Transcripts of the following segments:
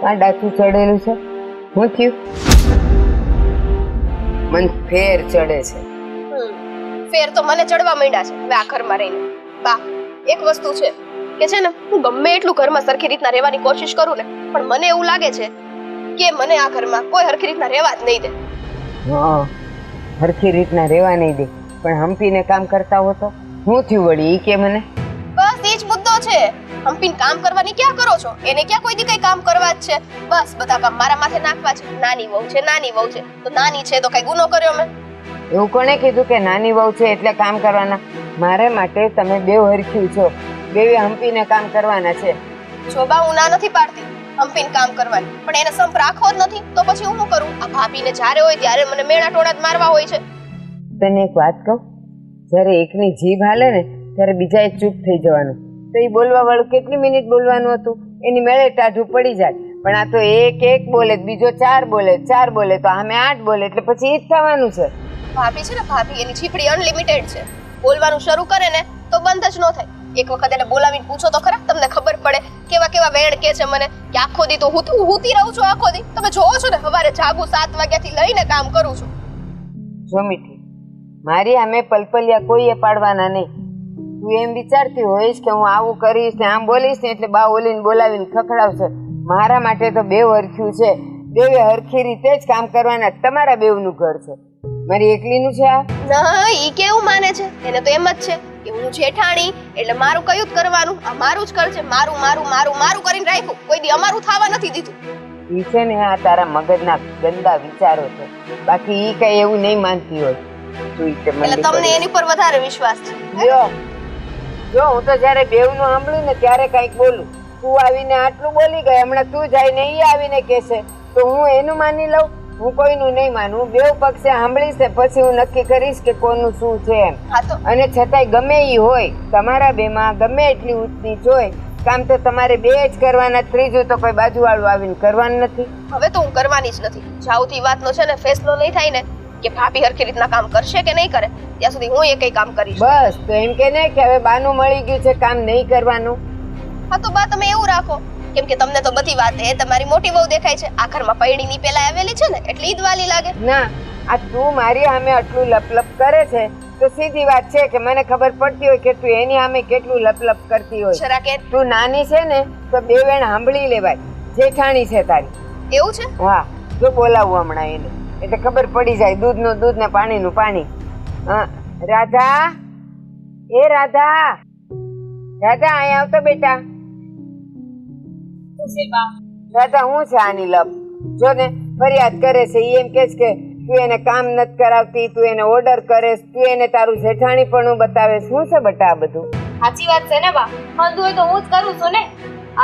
આ ડાચું ચડેલું છે? હું થયું? મન ફેર ચડે છે. ફેર તો મને ચડવા માંડ્યા છે હવે આ ઘરમાં રહીને. બા, એક વસ્તુ છે કે છે ને, હું ગમે એટલું ઘરમાં સરખી રીતના રહેવાની કોશિશ કરું ને, પણ મને એવું લાગે છે કે મને આ ઘરમાં કોઈ હરખી રીતના રહેવા જ નહીં દે. હા, હરખી રીતના રહેવા નહીં દે, પણ હંપીને કામ કરતા હો તો હું થયું વળી? ઈ કે મને. બસ એ જ મુદ્દો છે. હંપીને કામ કરવાની ક્યાં કરો છો? એને ક્યાં કોઈ દી કઈ કામ કરવા જ છે? બસ બધા કામ મારા માથે નાખવા છે. નાની વહુ છે, નાની વહુ છે. તો નાની છે તો કઈ ગુનો કર્યો મેં? એવું કોને કીધું કે નાની વહુ છે એટલે કામ કરવાના? મારે માટે તમે બેવ હરખ્યું છો, બેવે હંપીને કામ કરવાના છે. જો બા, હું ના નથી પાડતી હંપીને કામ કરવાની, પણ એને સંપ રાખવો જ નથી તો પછી હું શું કરું? આ ભાભીને જ્યારે હોય ત્યારે મને મેણા ટોળા જ મારવા હોય છે. તને એક વાત કહું, જ્યારે એકની જીભ હાલે ને ત્યારે બીજાએ ચૂપ થઈ જવાનું. તો એ બોલવા વાળું કેટલી મિનિટ બોલવાનું હતું, એની મેળે ટાઢું પડી જાય. પણ આ તો એક બોલે, બીજો ચાર બોલે તો આમે 8 બોલે, એટલે પછી ઈ જ થવાનું છે. ભાભી છે ને, ભાભી એની છીપડી અનલિમિટેડ છે. બોલવાનું શરૂ કરે ને તો બંધ જ ન થાય. એક વખત એને બોલાવીને પૂછો તો ખરા, તમને ખબર પડે કેવા કેવા વેણ કે છે મને કે આખો દી તો હુતી રહું છું. આખો દી તમે જોવો છો ને, સવારે જાગું 7 વાગ્યાથી લઈને કામ કરું છું. જો મીઠી, મારી આમે પલપલિયા કોઈએ પાડવાના નહીં. તું એમ વિચારતી હોઈશ કે હું આવું કરીશ ને આમ બોલીશ ને એટલે બા ઓલીને બોલાવીને ખખડાવશે. મારા માટે તો બેવ હરખ્યું છે, બેવે હરખી રીતે જ કામ કરવાના. તમારા બેવનું ઘર છે, મારી એકલીનું છે આ? ના, ઈ કેવું માને છે? એને તો એમ જ છે કે હું જેઠાણી એટલે મારું કયું જ કરવાનું, આ મારું જ કર છે. મારું મારું મારું મારું કરીને રાખ્યું, કોઈ દી અમારું થવા નથી દીધું. ઈ છે ને આ તારા મગજના ગંદા વિચારો છે, બાકી ઈ કઈ એવું નહીં માનતી હોય. એટલે તમને એની પર વધારે વિશ્વાસ છે. જો હું તો જયારે બેવનું સાંભળ્યું ને ત્યારે કઈક બોલું. તું આવીને આટલું બોલી ગઈ, હમણાં તું જઈને ઈ આવીને કહેશે તો હું એનું માની લઉં? હું કોઈનું નહીં માનું. બેવ પક્ષે સાંભળીશ ને પછી હું નક્કી કરીશ કે કોનું શું છે એમ. અને છતાંય ગમે ઈ હોય, તમારા બેમાં ગમે એટલી ઊંચ નીચ હોય, કામ તો તમારે બે જ કરવાના. ત્રીજું તો કોઈ બાજુવાળું આવીને કરવાનું નથી. હવે તો હું કરવાની જ નથી. જ્યાંથી વાતનો છે ને ફેસલો નહીં થાય ને કે ભાભી હરખી રીતના કામ કરશે કે નહીં કરે, ત્યાં સુધી હું એકઈ કામ કરીશ. બસ તો એમ કે ને કે હવે બાનું મળી ગયું છે, કામ નહીં કરવાનું. હા તો બા, તમે એવું રાખો, કેમ કે તમને તો બધી વાત તમારી મોટી વહુ દેખાય છે. આ ઘરમાં પૈડીની પેલા આવેલી છે ને એટલે ઈ જ વાલી લાગે. ના, આ તું મારી સામે આટલું લપલપ કરે છે તો સીધી વાત છે કે મને ખબર પડતી હોય કે તું એની સામે કેટલું લપલપ કરતી હોય. જરા કે તું નાની છે ને તો બે વેણ સાંભળી લેવાય. જેઠાણી છે તારી. એવું છે? હા, જો બોલાવું હમણાં એને એટલે ખબર પડી જાય. દૂધનું દૂધ ને પાણીનું પાણી. રાધા, એ રાધા, રાધા અહીંયા આવતો બેટા. રાધા, હું છે આની લપ? જો ને ફરિયાદ કરે છે. ઈ એમ કે છે કે તું એને કામ નથી કરાવતી, તું એને ઓર્ડર કરે, તું એને તારું જેઠાણી પણ બતાવે. શું છે બટા આ બધું? સાચી વાત છે ને બા, મંદુ હોય તો હું જ કરું છું ને.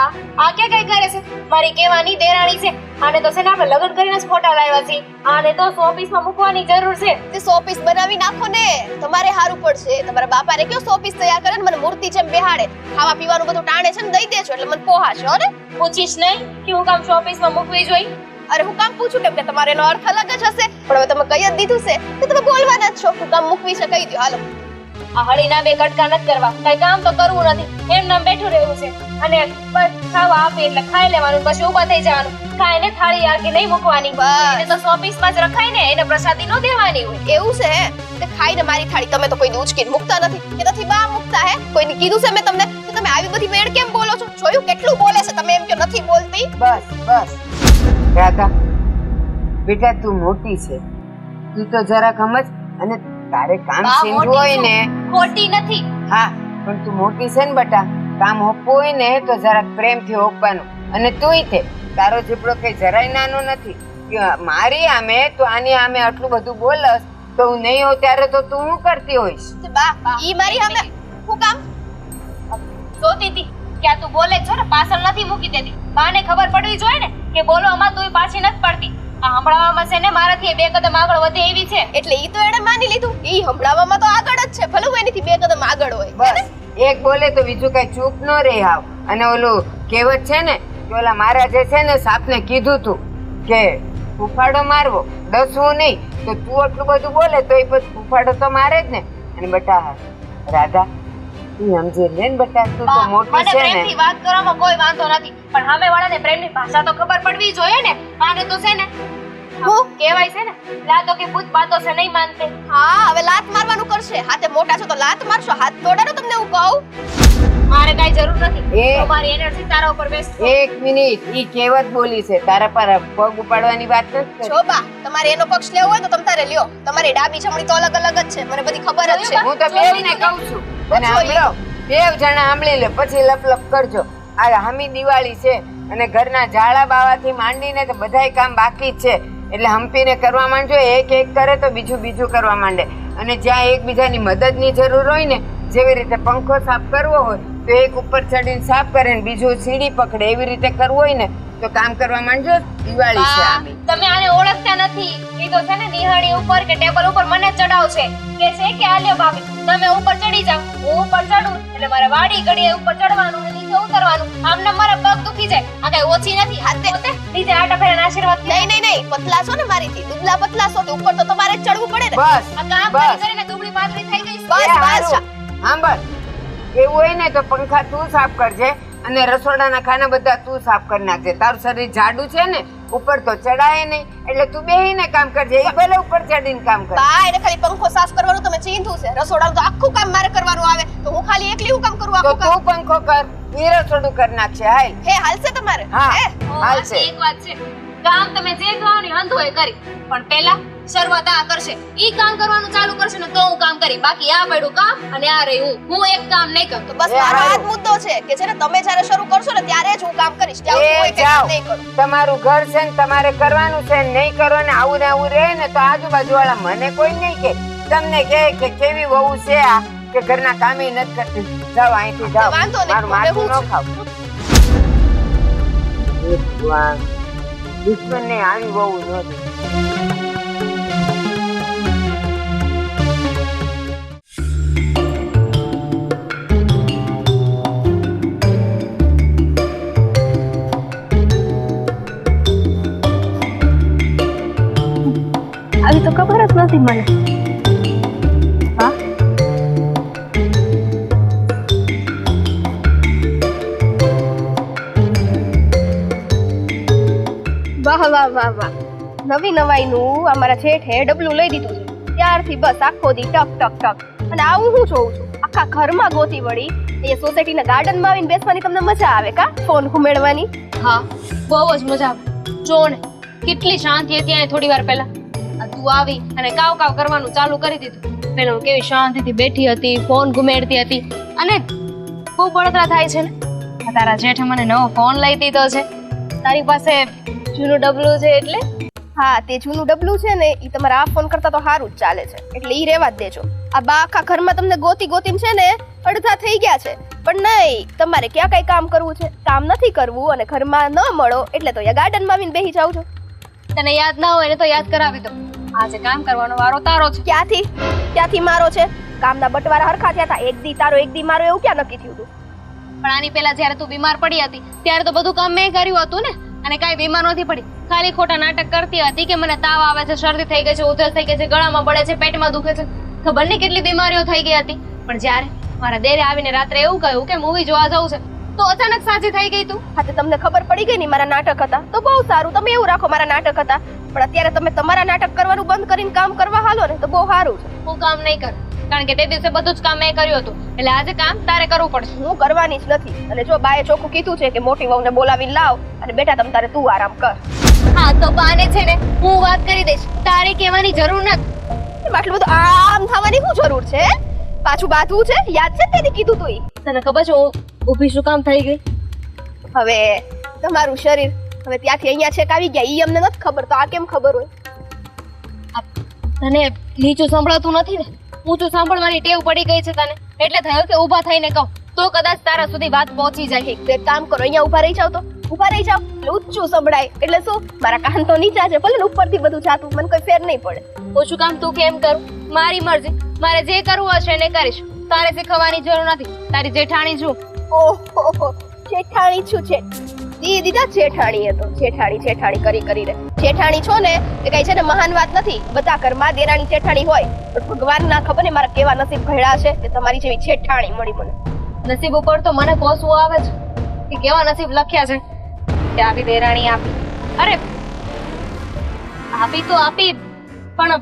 આ ક્યાં કઈ કરે છે? મારી કેવાની દેરાણી છે. આને તો છે ને આપણે લગ્ન કરીને જ ફોટા લાવ્યા છે. આને તો શોપીસમાં મૂકવાની જરૂર છે. તે શોપીસ બનાવી નાખો ને, તમારે સારું પડશે. તમારા બાપાને કયો શોપીસ તૈયાર કરે ને મને મૂર્તિ જેમ બેહાડે, ખાવા પીવાનું બધું ટાણે છે ને દઈ દેજો એટલે મને પોહાશે. હો ને, પૂછીશ નહીં કે હું કામ શોપીસમાં મૂકવી જોઈએ? અરે હું કામ પૂછું કેમ કે તમારે એનો અર્થ અલગ જ હશે, પણ હવે તમે કહી જ દીધું છે કે તમે બોલવાના જ છો. હું કામ મૂકવી છે કહી દો. હાલો, આ હળીના બે કટકા નથી કરવા, કઈ કામ તો કરવું નથી, એમ નામ બેઠું રહેવું છે. અને બસ ખાવા આપે એટલે ખાઈ લેવાનું, પછી ઊભા થઈ જવાનું. ખાઈને થાળી આખી નહીં મૂકવાની. એને તો શોપીસમાં જ રખાય ને, એને પ્રસાદી નો દેવાની હોય. એવું છે હે? તે ખાઈને મારી થાળી તમે તો કોઈ દી ઉચકીને મૂકતા નથી કે નથી બા મૂકતા હે? કોઈને કીધું છે મેં તમને કે તમે આવી બધી વેણ કેમ બોલો છો? જોયું કેટલું બોલે છે? તમે એમ કે નથી બોલતી. બસ બસ રાધા, બેટા તું મોટી છે, તું તો જરા સમજ. અને તારે કામ સીંધવું હોય ને, ખોટી નથી. હા, પણ તું મોટી છે ને બટા, કામ હોપવું હોય ને તો જરાક પ્રેમથી હોપવાનું. અને તુંય તે તારો જીપડો કઈ જરાય નાનો નથી. મારી આમે તું આની આમે આટલું બધું બોલસ તો હું નહીં હોઉં ત્યારે તો તું શું કરતી હોઈશ? બા, ઈ મારી સામે હું કામ જોતી હતી કે આ તું બોલે છો ને પાછળ નથી મૂકી દેતી. બાને ખબર પડવી જોઈએ ને કે બોલવામાં તું પાછી નથી પડતી. આ હંભળાવામાં છે ને મારાથી 2 કદમ આગળ વધે એવી છે. એટલે ઈ તો એણે માની લીધું. ઈ હંભળાવામાં તો આગળ જ છે, ભલે હું એનીથી 2 કદમ આગળ હોય. બસ એક બોલે તો બીજું કઈ ચૂપ ન રહે હાવ. અને ઓલું કહેવત છે ને કે ઓલા મહારાજે છે ને સાપને કીધું તું કે ફૂફાડો મારવો, ડસવું નહીં. તો તું આટલું બધું બોલે તો એ પછી ફૂફાડો તો મારે જ ને. અને બટા રાધા, તું સમજે લે ને બેટા, તું તો બા, મોટી મને છે ને. પ્રેમથી વાત કરવામાં કોઈ વાંધો નથી, પણ સામે વાળાને પ્રેમની ભાષા તો ખબર પડવી જોઈએ ને. આને તો છે ને હું? કહેવાય છે ને, લાતો કે પૂછ બાતો છે નહીં માનતે. હા, હવે લાત મારવાનું કરશે. હાથે મોટા છો તો લાત મારશો. હાથ તોડાનો તમને હું કહું. મારે કાંઈ જરૂર નથી. એ- તમારી એનર્જી તારા ઉપર બેસતો. એક મિનિટ, ઈ કહેવત બોલી છે, તારા પર પગ ઉપાડવાની વાત નથી કરી. જો બા, તમારે એનો પક્ષ લેવો હોય તો તમ તારે લ્યો. તમારી ડાબી જમણી તો અલગ અલગ જ છે, મને બધી ખબર જ છે. હું તો બેવને કહું છું, અને સાંભળો, બેવ જણા સાંભળી લે, પછી લપ કરજો. આ હામી દિવાળી છે અને ઘરના ઝાડા બાવાથી માંડીને તો બધાય કામ બાકી જ છે, એટલે હંપીને કરવા માંડજો. એક એક કરે તો બીજું કરવા માંડે, અને જ્યાં એકબીજાની મદદની જરૂર હોય ને, જેવી રીતે પંખો સાફ કરવો હોય તો એક ઉપર ચડીને સાફ કરે ને બીજું સીડી પકડે, એવી રીતે કરવું હોય ને તો કામ કરવા માંડજો. દિવાળી છે બા, આમી. તમે આને ઓળખતા નથી. ઈ તો છે ને નિહાળી ઉપર કે ટેબલ ઉપર મને ચડાવશે કે છે કે આલ્યો ભાભી તમે ઉપર ચડી જાઓ, હું ઉપર ચડું એટલે મારે વાડી ઘડીએ ઉપર ચડવાનું અને નીચે ઉતરવાનું. આમને મારા પગ દુખી જાય. આ કઈ ઓછી નથી. હાથે નીચે આટા ફેરન આશીર્વાદ લે. નહીં, પતલા છો ને મારીથી. દુબળા પતલા છો તો ઉપર તો તમારે જ ચડવું પડે ને. બસ આ કામ કરી કરીને દુબળી પાતળી થઈ ગઈ. બસ, એ બસ. હારું. સાંભળ, એવું હોય ને તો પંખા તું સાફ કરજે અને રસોડાના ખાના બધા તું સાફ કરી નાખજે. તારું શરીર જાડું છે ને, ઉપર તો ચડાય નહીં, એટલે તું બેહીને કામ કરજે. એ ભલે ઉપર ચડીને કામ કરે. બા, એને ખાલી પંખો સાફ કરવાનું તમે ચીંધું છે. રસોડાનું તો આખું કામ મારે કરવાનું આવે, તો હું ખાલી એકલી હું કામ કરું તો આખું કામ? તું પંખો કર, એ રસોડું કરી નાખશે. હાલ હે, હાલશે તમારે? હા હે? હાલશે. એક વાત છે, કામ તમે જે કહેવાની હંધુ એ કરી, પણ પહેલા શરૂઆત આ કરશે. ઈ કામ કરવાનું ચાલુ કરશે ને તો હું કામ કરી. બાકી આ પડ્યું કામ અને આ રહી હું એક કામ નહીં કરું. તો બસ એ મારો આ હારું. જ મુદ્દો છે કે છે ને, તમે જ્યારે શરૂ કરશો ને ત્યારે જ હું કામ કરીશ. ત્યાં સુધી એ કોઈ કંઈ જાઓ, નહીં કરું. તમારું ઘર છે ને તમારે કરવાનું છે, નહીં કરો ને આવું રહે ને તો આજુબાજુ વાળા મને કોઈ નહીં કે, તમને કહે કે કેવી વહુ છે આ, કે ઘરના કામે નથી કરતી. જાઓ અહીંથી જાઓ, વાંધો નહીં, મારું હવે માથું હું ન ખાવ. એ ભગવાન, દુશ્મનને આવી વહુ નહોતી. આવી તો ખબર જ નથી મને. વાહ. નવી નવાઈનું અમારા જેઠે ડબલું લઈ દીધું છે. ત્યારથી બસ આખો દી ટક. અને આવું હું જોઉં છું, આખા ઘરમાં ગોતી વળી અહીંયા સોસાયટીના ગાર્ડનમાં આવીને બેસવાની તમને મજા આવે કા? ફોન ઘુમેડવાની. હા, બહુ જ મજા આવે. જો ને કેટલી શાંતિ હતી અહીંયા થોડી વાર પહેલા. આ તું આવી અને કાવ કરવાનું ચાલુ કરી દીધું. પેલા હું કેવી શાંતિથી બેઠી હતી, ફોન ઘુમેડતી હતી, અને બહુ બળતરા થાય છે ને. આ તારા જેઠે મને નવો ફોન લઈ દીધો છે. તારી પાસે જૂનું ડબલું છે એટલે હા, તે જૂનું ડબલું છે ને, એ તમારા આ ફોન કરતા તો સારું જ ચાલે છે, એટલે ઈ રહેવા જ દેજો. આ બા આખા ઘરમાં તમને ગોતીને છે ને અડધા થઈ ગયા છે. પણ નહીં, તમારે ક્યાં કઈ કામ કરવું છે, કામ નથી કરવું અને ઘરમાં ન મળો એટલે તો અહીંયા ગાર્ડનમાં આવીને બેસી જાવ છો. તને યાદ ના હોય ને તો યાદ કરાવી દો. આજે કામ કરવાનો વારો તારો છે. ક્યાંથી મારો છે? કામના બટવારા હરખા થયા હતા. એક દી તારો એક દી મારો, એવું ક્યાં નક્કી થયું હતું? પણ આની પહેલા જ્યારે તું બીમાર પડી હતી ત્યારે તો બધું કામ મેં કર્યું હતું ને, અને કાંઈ બીમાર નથી પડી. ખાલી ખોટા નાટક કરતી હતી કે મને તાવ આવે છે, શરદી થઈ ગઈ છે, ઉધરસ થઈ ગઈ છે, ગળામાં બળે છે, પેટમાં દુખે છે, ખબર નહીં કેટલી બીમારીઓ થઈ ગઈ હતી. પણ જ્યારે મારા દેરે આવીને રાત્રે એવું કહ્યું કે મૂવી જોવા જવું છે, તો અચાનક સાજી થઈ ગઈ તું. હા, તો તમને ખબર પડી ગઈ ને મારા નાટક હતા, તો બહુ સારું. તમે એવું રાખો મારા નાટક હતા, પણ અત્યારે તમે તમારા નાટક કરવાનું બંધ કરીને કામ કરવા હાલો ને તો બહુ સારું છે. હું કામ નહીં કરું, કારણ કે તે દિવસે બધું જ કામ મેં કર્યું હતું, એટલે આજે કામ તારે કરવું પડશે. હું કરવાની જ નથી. અને જો બાએ ચોખ્ખું કીધું છે કે મોટી વહુને બોલાવીને લાવ, અને બેટા તમ તારે તું આરામ કર. હા, તો બાને છે ને હું વાત કરી દઈશ, તારે કહેવાની જરૂર નથી. એમાં આટલું બધું આમ થવાની શું જરૂર છે? પાછું બાંધવું છે? યાદ છે તેને કીધું તું ઈ? તને ખબર છે હું ઊભી શું કામ થઈ ગઈ? હવે તમારું શરીર હવે ત્યાંથી અહીંયા છેક આવી ગયા, ઈ અમને નથી ખબર, તો આ કેમ ખબર હોય? તને નીચું સંભળાતું નથી ને? ઊંચું સાંભળવાની ટેવ પડી ગઈ છે તને, એટલે થયું કે ઊભા થઈને કહું તો કદાચ તારા સુધી વાત પહોંચી જાય. તો એક કામ કરો, અહીંયા ઊભા રહી જાવ. તો ઊભા રહી જાવ એટલે ઊંચું સંભળાય. એટલે શું, મારા કાન તો નીચા છે, ભલે ને ઉપરથી બધું જાતું, મને કોઈ ફેર નહીં પડે. ઓછું કામ તું કેમ કરું? મારી મરજી, મારે જે કરવું હશે એને કરીશ. તારે શીખવાની જરૂર નથી, તારી જેઠાણી છું. ઓહો, જેઠાણી છું છે. દી દીધા જેઠાણીએ તો જેઠાણી કરી કરીને જેઠાણી છો ને એ કઈ છે ને મહાન વાત નથી. બધા ઘરમાં દેરાણી જેઠાણી હોય પણ ભગવાન ના ખબર ને મારા કેવા નસીબ ઘડ્યા છે કે તમારી જેવી જેઠાણી મળી મને. નસીબ ઉપર તો મને કોસવું આવે છે કે કેવા નસીબ લખ્યા છે કે આવી દેરાણી આપી. અરે આપી તો આપી પણ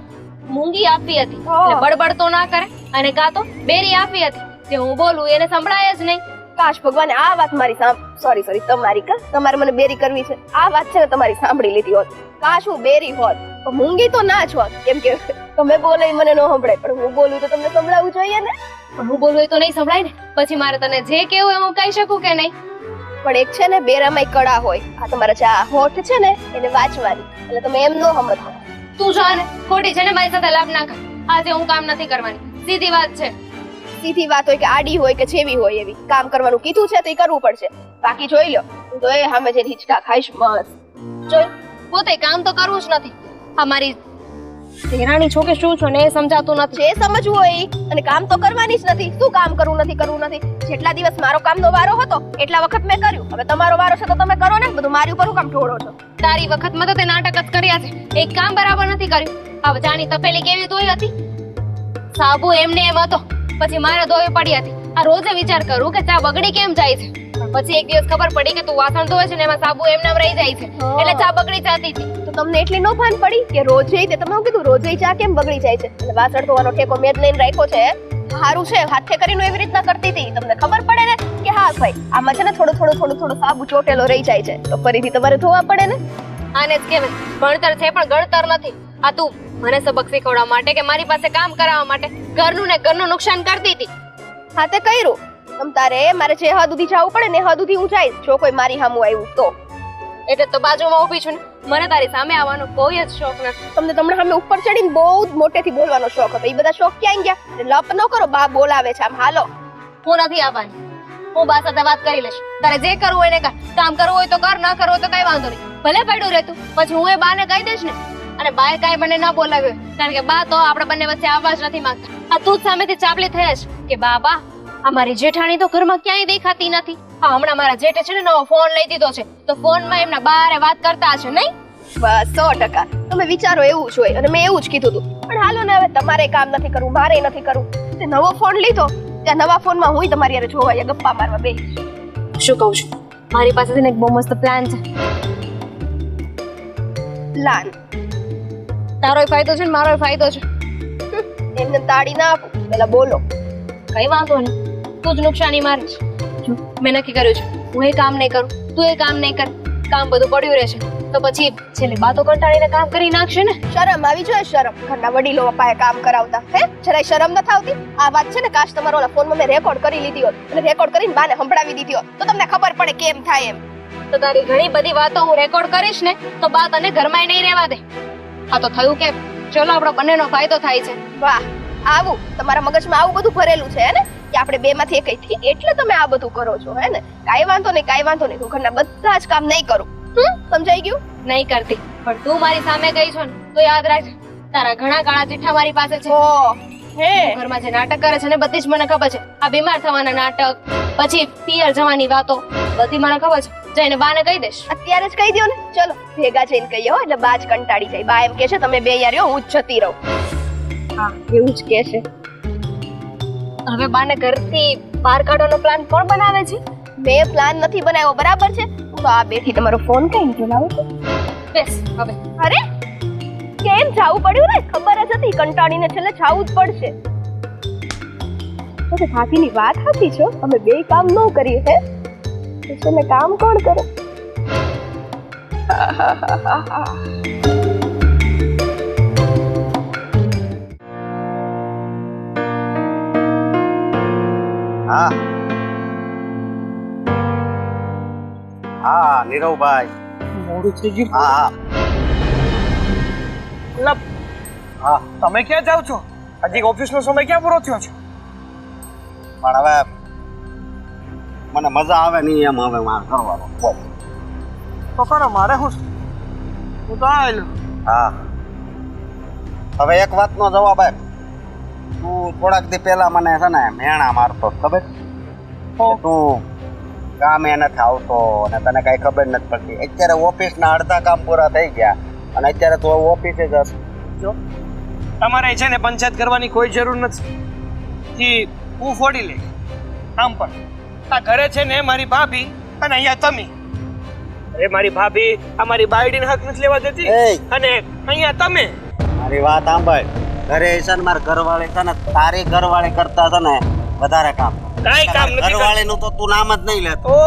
મૂંગી આપી હતી એટલે બડબડ તો ના કરે અને કાં તો બેરી આપી હતી જે હું બોલું એને સંભળાય જ નહીં. કાશ ભગવાને આ વાત મારી સોરી તમારી તમારે મને બેરી કરવી છે આ વાત છે ને તમારી સાંભળી લીધી હોત. કાશ હું બેરી હોત પણ મૂંગી તો ના જ હોત કેમ કે તમે બોલે ઈ મને ન સંભળાય પણ હું બોલું તો તમને સંભળાવવું જોઈએ ને. પણ હું બોલું એ તો નહીં સંભળાય ને પછી મારે તને જે કેવું એ હું કહી શકું કે નહીં. પણ એક છે ને બેરામાંય કળા હોય. આ તમારા જે આ હોઠ છે ને એને વાંચવાની એટલે તમે એમ ન સમજતા. તું જો ને ખોટી છે ને મારી સાથે લાભ ના કર. આજે હું કામ નથી કરવાની સીધી વાત છે. સીધી વાત હોય કે આડી હોય કે જેવી હોય એવી કામ કરવાનું કીધું છે તો એ કરવું પડશે. બાકી જોઈ લો હું તો એ સામે જઈને હિંચકા ખાઈશ મસ્ત. જોઈ પોતે કામ તો કરવું જ નથી. આ મારી દેરાણી છો કે શું છો ને એ સમજાતું નથી. જે સમજવું હોય ઈ. અને કામ તો કરવાની જ નથી. શું કામ કરવું નથી. જેટલા દિવસ મારો કામનો વારો હતો એટલા વખત મેં કર્યું. હવે તમારો વારો છે તો તમે કરો ને. બધું મારી ઉપર કામ ઢોળો છો. તારી વખતમાં તો તે નાટક જ કર્યા છે. એક કામ બરાબર નથી કર્યું. હવે જાણી તપેલી કેવી ધોઈ હતી સાબુ એમને એમ હતો પછી મારે ધોવી પડી હતી. આ રોજે વિચાર કરું કે ચા બગડી કેમ જાય છે પણ પછી એક દિવસ ખબર પડી કે તું વાસણ ધોવે છે ને એમાં સાબુ એમને એમ રહી જાય છે એટલે ચા બગડી જતી હતી. તો તમને એટલી ન ભાન પડી કે રોજે તે તમે કીધું રોજે ચા કેમ બગડી જાય છે એટલે વાસણ ધોવાનો ઠેકો મેં જ લઈને રાખ્યો છે. સારું છે હાથે કરીને એવી રીતના કરતી હતી તમને ખબર પડે ને કે હા ભાઈ આમાં છે ને થોડું સાબુ ચોટેલો રહી જાય છે તો ફરીથી તમારે ધોવા પડે ને. આને જ કહેવાય ભણતર છે પણ ગણતર નથી. આ તું મને સબક શીખવવા માટે કે મારી પાસે કામ કરાવવા માટે ઘરનું નુકસાન કરતી હતી. હા તે કર્યું તમ તારે મારે જે હદ સુધી જવું પડે ને હદ સુધી હું જઈશ જો કોઈ મારી સામું આવ્યું તો. એટલે તો બાજુમાં ઊભી છું ને મને તારી સામે આવવાનો કોઈ જ શોખ નથી. તમને સામે ઉપર ચડીને બહુ જ મોટેથી બોલવાનો શોખ હતો. એ બધા શોખ ક્યાં ગયા? લપ ન કરો બા બોલાવે છે આમ હાલો. હું નથી આવવાની. હું બા સાથે વાત કરી લઈશ. તારે જે કરવું હોય ને કર. કામ કરવું હોય તો કર ના કરવું હોય તો કઈ વાંધો નહીં. ભલે પડ્યું રહેતું પછી હું એ બાને કહી દઈશ ને. અને બાએ કાંઈ મને ના બોલાવ્યો કારણ કે બા તો આપણા બંને વચ્ચે આવવા જ નથી માંગતા. આ તું જ સામેથી ચાપલી થઈ જ કે બા અમારી જેઠાણી તો ઘરમાં ક્યાંય દેખાતી નથી. હા હમણાં મારા જેઠે છે ને નવો ફોન લઈ દીધો છે તો ફોનમાં એમના બારે વાત કરતા હશે નહીં. બસ 100% તમે વિચારો એવું જ હોય અને મેં એવું જ કીધું હતું. પણ હાલો ને હવે તમારે કામ નથી કરવું મારે નથી કરવું. તે નવો ફોન લીધો ત્યાં નવા ફોનમાં હું તમારી યારે જોવા ગપ્પા મારવા બે. શું કહું છું મારી પાસે છે ને એક બહુ મસ્ત પ્લાન છે. પ્લાન? તારોય ફાયદો છે ને મારોય ફાયદો છે. એમને તાળી ના આપું પેલા બોલો. કઈ વાંધો નહીં તું જ નુકસાની મારીશ. મેં નક્કી કર્યું છે હું એ કામ નહીં કરું તું એ કામ નહીં કર. કામ બધું પડ્યું રહેશે તો પછી છેલ્લે બાતો કંટાળીને કામ કરી નાખશે ને. શરમ આવી જોઈએ શરમ. ઘરના વડીલો પાસે કામ કરાવતા હે જરાય શરમ ન થાવતી? આ વાત છે ને કાશ તમારો ઓલા ફોનમાં મેં રેકોર્ડ કરી લીધી હોત અને રેકોર્ડ કરીને બાને સંભળાવી દીધી હોત તો તમને ખબર પડે કેમ થાય એમ. તો તારી ઘણી બધી વાતો હું રેકોર્ડ કરીશ ને તો બા તને ઘરમાં નહીં રહેવા દે. હા તો થયું કે ચલો આપણો બંનેનો ફાયદો થાય છે. વાહ આવું તમારા મગજમાં આવું બધું ભરેલું છે હે ને કે આપણે બે માંથી એક થઈ એટલે તમે આ બધું કરો છો હે ને. કાઈ વાંધો નહીં હું ઘરના બધા જ કામ નહીં કરું. સમજાઈ ગયું? નહીં કરતી પણ તું મારી સામે ગઈ છો ને તો યાદ રાખજે તારા ઘણા કાળા ચિઠ્ઠા મારી પાસે છે. હે ઘરમાં જે નાટક કરે છે ને બધી જ મને ખબર છે. આ બીમાર થવાના નાટક પછી પિયર જવાની વાતો બધી મને ખબર છે. જઈને બાને કહી દેશ. અત્યારે જ કહી દો ને. ચલો ભેગા જઈને કહીએ હો એટલે બા જ કંટાળી જાય. બા એમ કે છે તમે બે યાર હું જ જતી રહું. હા એવું જ કે છે. હવે બાને ઘરથી બહાર કાઢવાનો પ્લાન કોણ બનાવે છે? મેં પ્લાન નથી બનાવ્યો બરાબર છે. હું તો આ બેઠી તમારો ફોન કઈ જોલાવું છું. બેસ હવે. અરે કેમ જાવું પડ્યું ને ખબર જ હતી કંટાળીને છેલ્લે જાવું જ પડશે. તો હાથીની વાત હતી છો અમે બે કામ ન કરીએ હે તમે કામ કોણ કરે? હા નીરવભાઈ મોડું થઈ ગયું. હા હા તમે ક્યાં જાવ છો? હજી ઓફિસનો સમય ક્યાં પૂરો થયો છે? પણ હવે મને મજા આવે નહીં એમ હવે મારે કરવાનો. તો કરો મારે શું હું તો આવેલો. હા હવે એક વાતનો જવાબ આપ. તું થોડાક દી પહેલા મને છે ને મેણા મારતો ખબર? તું કામ એ નથી આવતો અને તને કાંઈ ખબર નથી પડતી. અત્યારે ઓફિસના અડધા કામ પૂરા થઈ ગયા અને અત્યારે તો ઓફિસે જ હશે. જો તમારે છે ને પંચાયત કરવાની કોઈ જરૂર નથી કે હું ફોડી લે. આમ પણ આ ઘરે છે ને મારી ભાભી અને અહીંયા તમે. અરે મારી ભાભી અમારી બાયડીને હક નથી લેવા દેતી એય! અને અહીંયા તમે. મારી વાત સાંભળ. ઘરે છે ને મારા ઘરવાળી છે ને તારી ઘરવાળી કરતા છે ને વધારે કામ. કાંઈ કામ નથી કરતી. ઘરવાળીનું તો તું નામ જ નહીં લેતો. ઓ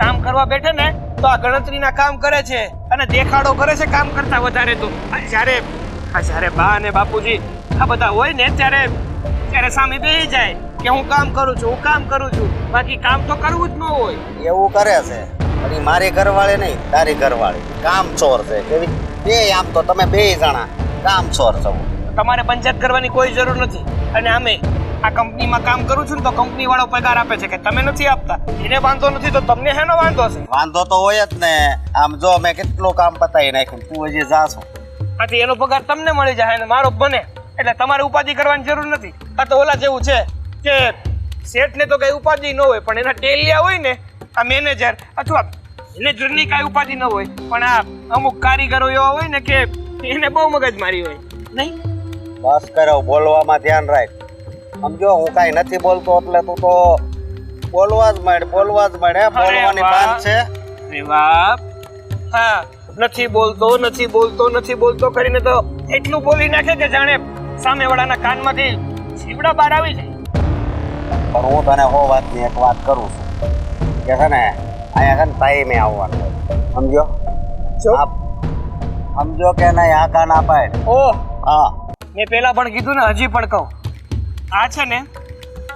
કામ કરવા બેઠે ને તો આ ગણતરીના કામ કરે છે અને દેખાડો કરે છે કામ કરતા વધારે. તો જ્યારે બા અને બાપુજી આ બધા હોય ને ત્યારે સામે બેસી જાય કે હું કામ કરું છું. બાકી કામ તો કરવું જ ન હોય. એવું કરે છે પણ ઈ મારી ઘરવાળી નહીં, તારી ઘરવાળી કામ ચોર છે. કેવી બે આમ તો તમે બે જણા કામ ચોર છો. તમારે પંચાયત કરવાની કોઈ જરૂર નથી. અને આમે આ કંપનીમાં કામ કરું છું ને તો કંપની વાળો પગાર આપે છે કે તમે નથી આપતા. એને વાંધો નથી તો તમને હેનો વાંધો છે? વાંધો તો હોય જ ને. આમ જો મેં કેટલું કામ પતાવી નાખ્યું, તું હજી જાશો. આથી એનો પગાર તમને મળી જાય અને મારો બને એટલે તમારે ઉપાધિ કરવાની જરૂર નથી. આ તો ઓલા જેવું છે કે શેઠને તો કઈ ઉપાધિ ન હોય પણ એના ટેલિયા હોય ને આ મેનેજર અથવા મેનેજરની કઈ ઉપાધિ ન હોય પણ આ અમુક કારીગરો એવા હોય ને કે એને બહુ મગજમારી હોય. નહીં બસ કરો, બોલવામાં ધ્યાન રાખ. સમજો હું કાંઈ નથી બોલતો એટલે તું તો બોલવા જ માંડ. બોલવાની બાત છે. અરે વાહ! હા, નથી બોલતો કરીને તો એટલું બોલી નાખે કે જાણે સામેવાળાના કાનમાંથી જીવડા બહાર આવી જાય. પણ હું તને હો વાતની એક વાત કરું છું કે છે ને અહીંયા છે ને ટાઈમે આવવાનું હોય. સમજો? સમજો કે નહીં? આ કાન અપાય. ઓહ, હા, મેં પહેલા પણ કીધું ને હજી પણ કહું, આ છે ને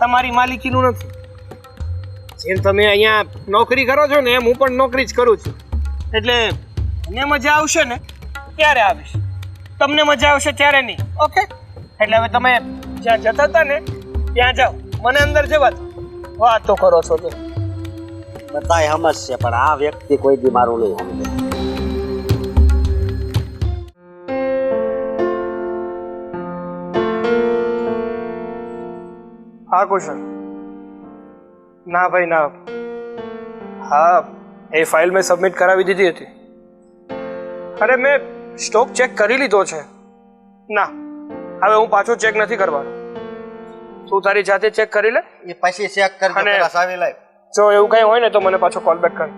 તમારી માલિકીનું નથી. જેમ તમે અહીંયા નોકરી કરો છો ને એમ હું પણ નોકરી જ કરું છું. એટલે મને મજા આવશે ને ત્યારે આવીશ, તમને મજા આવશે ત્યારે નહીં. ઓકે? એટલે હવે તમે જ્યાં જતા હતા ને ત્યાં જાઓ, મને અંદર જવા દો. વાતો કરો છો તો બધાય સમજશે પણ આ વ્યક્તિ કોઈ દી મારું નહીં સમજે. હા કુશલ. ના ભાઈ ના. હા, એ ફાઇલ મેં સબમિટ કરાવી દીધી હતી. અરે મેં સ્ટોક ચેક કરી લીધો છે. ના, હવે હું પાછો ચેક નથી કરવાનો. તું તારી જાતે ચેક કરી લે. એ પછી ચેક કરજો. અને- પેલા સાવી લાય. જો એવું કંઈ હોય ને તો મને પાછો કોલ બેક કર.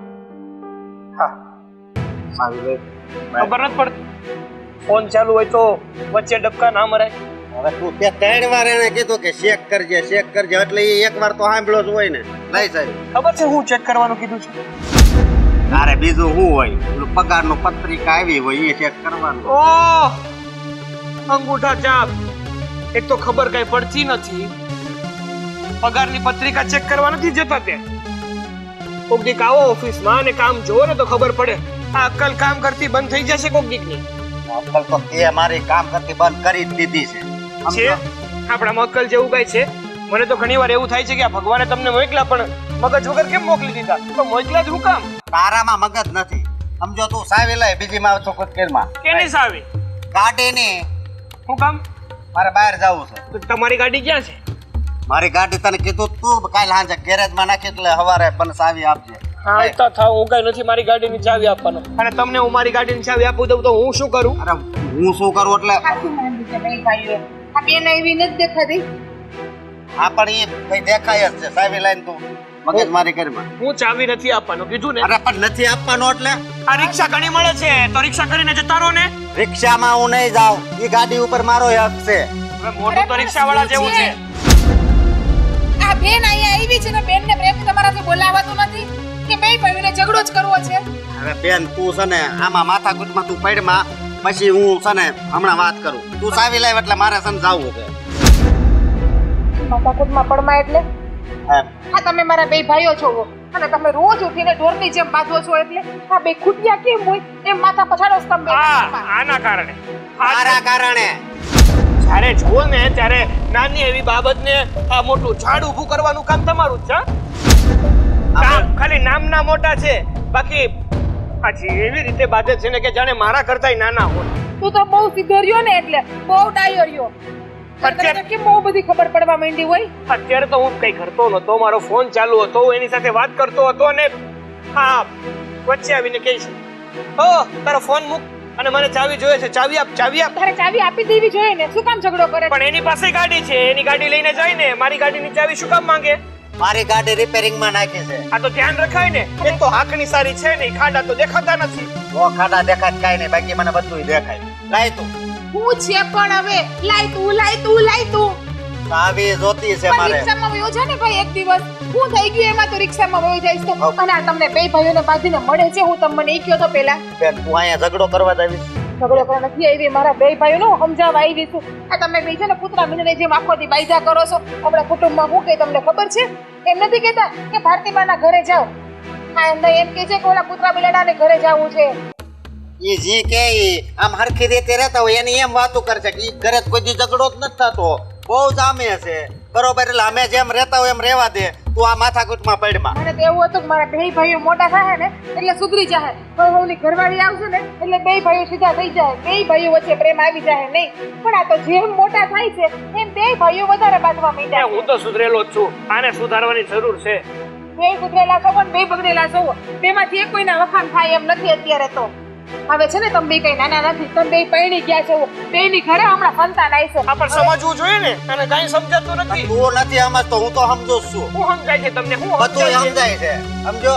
હા, સાવી લાય. ખબર નથી પડતી. ફોન ચાલુ હોય તો વચ્ચે ડબકા ના મરાય. હવે તું તે 3 વાર એને કીધું કે ચેક કરજે એટલે એ એક વાર તો સાંભળ્યો જ હોય ને. લઈ સાહેબ, ખબર છે હું ચેક કરવાનું કીધું છે? તારે બીજું શું હોય? પેલું પગારનું પત્રિકા આવી હોય એ ચેક કરવાનું. ઓહ, અંગૂઠા ચાપ. એક તો ખબર કઈ પડતી નથી. પગારની પત્રિકા ચેક કરવા નથી જતા ત્યાં. કોક દીક આવો ઓફિસમાં અને કામ જોવો ને તો ખબર પડે. આ અક્કલ કામ કરતી બંધ થઈ જશે કોક દીકની. અક્કલ તો તે મારી કામ કરતી બંધ કરી જ દીધી છે. છે આપણામાં અક્કલ જેવું કઈ છે? મને તો ઘણી વાર એવું થાય છે કે આ ભગવાને તમને મોકલા પણ મગજ વગર કેમ મોકલી દીધા? તો મોકલા જ હું કામ? તારામાં મગજ નથી. સમજો તું સાવી લાય બીજી માં છો કુતકેલમાં. કેની સાવી? ગાડીની. હું કામ? મારે બહાર જવું છે. તો તમારી ગાડી ક્યાં છે? મારી ગાડી તને કીધું તું કાલ સાંજે ગેરેજમાં નાખી એટલે સવારે પણ ચાવી આપજે. હા, તો થાવ. હું કઈ નથી મારી ગાડીની ચાવી આપવાનો. અને તમને હું મારી ગાડીની ચાવી આપું દઉં તો હું શું કરું? અરે હું શું કરું એટલે હા પણ એ કઈ દેખાય જ છે. ચાવી લઈને તું મગજ મારી કરીમાં. હું ચાવી નથી આપવાનો કીધું ને. અરે પણ નથી આપવાનો એટલે આ રિક્ષા ઘણી મળે છે તો રિક્ષા કરીને જતા રહો ને. રિક્ષામાં હું નહીં જાઉં. એ ગાડી ઉપર મારો હક છે. હવે મોટું તો રિક્ષા વાળા જેવું છે. આ બેન અહીંયા આવી છે ને બેનને પ્રેમ તમારાથી બોલાવાતું નથી કે બે ભાઈને ઝઘડો જ કરવો છે. હવે બેન તું છે ને આમાં માથાકૂટમાં તું પડમાં પછી હું છે ને હમણાં વાત કરું. તું ચાવી લાવ એટલે મારે સમજાવવું છે. માથાકૂટમાં પડમાં એટલે હા. આ તમે મારા બે ભાઈઓ છો અને તમે રોજ ઉઠીને ઢોરની જેમ બાંધો છો એટલે આ બે ખૂટિયા કેમ હોય એમ માથા પછાડો છો તમે. આના કારણે મારા કારણે જ્યારે જુઓ ને ત્યારે નાની એવી બાબતને આ મોટું ઝાડ ઊભું કરવાનું કામ તમારું જ છે. કામ ખાલી નામના મોટા છે બાકી આજે એવી રીતે બાધે છે ને કે જાણે મારા કરતાય નાના હોય. તું તો બહુ સીધો રહ્યો ને એટલે બહુ ડાયો રહ્યો. અત્યારે કેમ બહુ બધી ખબર પડવા માંડી હોય અત્યારે તો હું કઈ કરતો નતો, મારો ફોન ચાલુ હતો, હું એની સાથે વાત કરતો હતો અને હા વચ્ચે આવીને કહે છે, ઓ તારો ફોન મૂક અને મને ચાવી જોઈએ છે, ચાવી આપ, ચાવી આપ. તારે ચાવી આપી દેવી જોઈએ ને, શું કામ ઝઘડો કરે? પણ એની પાસે ગાડી છે, એની ગાડી લઈને જાય ને, મારી ગાડીની ચાવી શું કામ માંગે? મારી ગાડી રિપેરિંગ માં નાખી છે. આ તો ધ્યાન રખાય ને, એક તો હાકની સારી છે નહીં, ખાડા તો દેખાતા નથી. ઓ ખાડા દેખાય કાઈ નહીં, બાકી મને બધું દેખાય. લાય તું હું છે પણ હવે લાય તું ચાવી જોતી છે પણ મારે. રિક્ષામાં વયો જા ને ભાઈ એક દિવસ. હું થઈ ગયું એમાં તો રિક્ષામાં વયો જઈશ તો. અને આ તમને બે ભાઈઓને બાંધીને મળે છે, હું તમને ઈ કયો તો પેલા બેન તું અહીંયા ઝઘડો કરવા જ આવીશ? ઝઘડો કરવા નથી આવી, મારા બે ભાઈઓને હું સમજાવવા આવી છું. આ તમે બે છે ને કૂતરા મીંડળે જેમ આખો દી બાયજા કરો છો, આપણા કુટુંબમાં શું કે તમને ખબર છે? એમ નથી કહેતા કે ભારતીબાના ઘરે જાઓ, હા એમને એમ કે છે કે ઓલા કૂતરા બિલાડાને ઘરે જવું છે. ઈ જી કે ઈ આમ હરખી રીતે રહેતા હોય એની એમ વાતો કરશે કે ઈ ઘરે કોઈ દી ઝઘડો જ નથી થતો, બહુ જામે છે બરોબર. એટલે અમે જેમ રહેતા હોય એમ રહેવા દે, તું આ માથાકૂટમાં પડમાં. મને તો એવું હતું કે મારા બે ભાઈઓ મોટા થાય ને એટલે સુધરી જાય, હવે ઓલી ઘરવાળી આવશે ને એટલે બે ભાઈઓ સીધા થઈ જાય, બે ભાઈઓ વચ્ચે પ્રેમ આવી જાય નહીં. પણ આ તો જેમ મોટા થાય છે એમ બે ભાઈઓ વધારે બાંધવા માંડ્યા. હું તો સુધરેલો જ છું, આને સુધારવાની જરૂર છે. બે સુધરેલા છો પણ બે બગડેલા છો, બેમાંથી એક કોઈના વખાણ થાય એમ નથી અત્યારે તો. હવે છે ને તમે બે કઈ નાના નથી, તમે બે પરણી ગયા છો, બેની ઘરે હમણાં સંતાન આવશે. આ પણ સમજવું જોઈએ ને, અને કાંઈ સમજાતું નથી. તું નથી સમજતો, હું તો સમજુ જ છું. હું સમજાય છે તમને, હું બધું સમજાય છે, સમજો.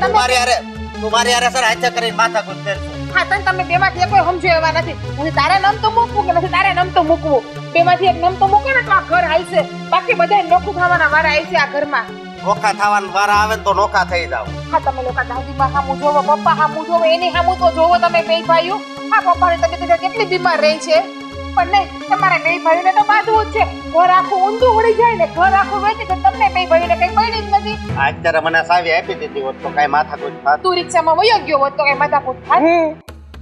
તું મારી હારે સર હાથે કરીને માથાકૂટ કરશું. હા તને તમે બેમાંથી એક કોઈ સમજો એવા નથી. નથી તારે નામ તો મૂકવું કે નથી તારે નામ તો મૂકવું, બેમાંથી એક નામ તો મૂકો ને તો આ ઘર હાલશે. બાકી બધા નોખું થવાના વારા આવશે આ ઘરમાં. નોખા થવાના વારા આવે ને તો નોખા થઈ જાવ. હા તમે લોકો દાદીમાં હામું જોવો, પપ્પા હામું જોવો, એની હામું તો જોવો તમે બે ભાઈઓ. આ પપ્પાની તબિયત કેટલી બીમાર રહી છે, પણ નહીં તમારે બે ભાઈઓને તો બાંધવું જ છે. ઘર આખું ઊંધું વળી જાય ને, ઘર આખું વેચી તો તમને બે ભાઈઓને કઈ પડી જ નથી. અત્યારે મને સાવી આપી દીધી હોત તો કઈ માથાકૂટ થાત. તું રિક્ષામાં વયો ગયો હોત તો કઈ માથાકૂટ થાત?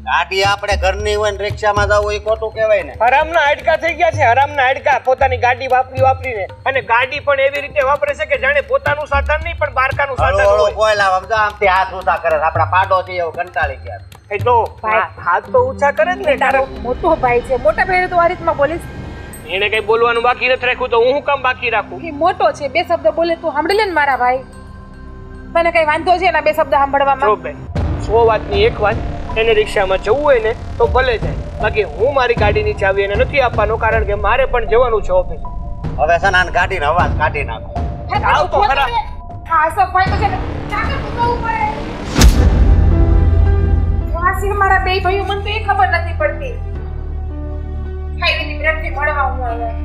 ગાડી આપણે ઘરની હોય ને રિક્ષામાં જવું એ ખોટું કહેવાય ને. હરામના હાડકા થઈ ગયા છે, હરામના હાડકા, પોતાની ગાડી વાપરીને. અને ગાડી પણ એવી રીતે વાપરે છે કે જાણે પોતાનું સાધન નહીં પણ બારકાનું સાધન હળો હોય. બોલા સમજો, આમથી હાથ ઊંચા કરે છે. આપણા પાડો છે એવું કંટાળી ગયા. એ તો હાથ તો ઊંચા કરે જ ને. તારો મોટો ભાઈ છે, મોટા ભાઈને તો આ રીતમાં બોલીશ. એને કઈ બોલવાનું બાકી નથી રાખ્યું તો હું કામ બાકી રાખું? એ મોટો છે, બે શબ્દ બોલે તું સાંભળી લે ને મારા ભાઈ. તને કઈ વાંધો છે એના બે શબ્દ સાંભળવામાં? જો બેન, 100 વાતની એક વાત, એને રિક્ષામાં જવું હોય ને તો ભલે જાય, બાકી હું મારી ગાડીની ચાવી એને નથી આપવાનો, કારણ કે મારે પણ જવાનું છે ઓફિસ. હવે છે ને આને ગાડીનો અવાજ કાઢી નાખો. આવ તો ખરા. હા અશોકભાઈ તો છે ને ચાકર મૂકવું પડે. વાસી મારા બે ભાઈઓ મને તો એ ખબર નથી પડતી. કઈ રીતે પ્રેમથી મળવા હું આવ્યા.